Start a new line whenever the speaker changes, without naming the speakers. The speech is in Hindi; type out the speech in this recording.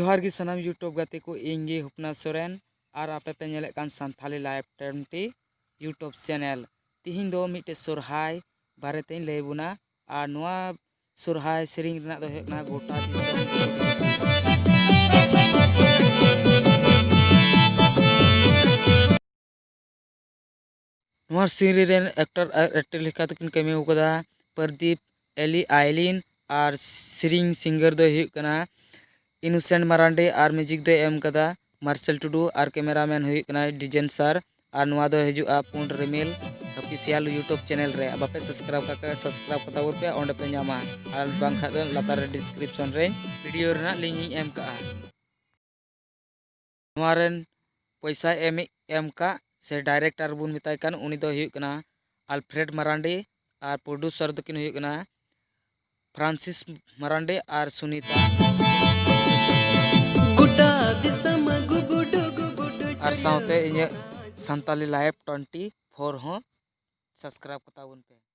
जोहार की सनाम यूट्यूब गाते को इंगे हुपना सोरेन और आपे पे नेले कान संथाली लाइव 20 यूट्यूब चैनल तिहिन दो मिटे सोरहाय बारेते लेबुना और नोआ सोरहाय सेरिंग रना दो हेकना गोटा दिसोम नोआ सीरी रेन एक्टर लेखा तकिन कमी उकदा प्रदीप एली आइलिन और सेरिंग सिंगर दो हेकना इनोसेंट मरांडे और म्यूजिक दो एम कदा मार्शल टुडू और कैमरामैन हुई डिजेन सर और नोआ दो हजुआ पुंड रिमिल ऑफिशियल यूट्यूब चैनल रे बापे सब्सक्राइब कता पे ओंडे पे नामा और बांखा दो लातार डिस्क्रिप्शन रे वीडियो रेना लिंक एम का नोआ रेन पैसा एम का से डायरेक्टर बुन मिताय कान उनी दो हुई कना अल्फ्रेड मरांडे और प्रोड्यूसर दकिन हुई कना फ्रांसिस मरांडे और सुनीता और साउते इन्हें संताली लाइव 24 हो सब्सक्राइब कताउन पे।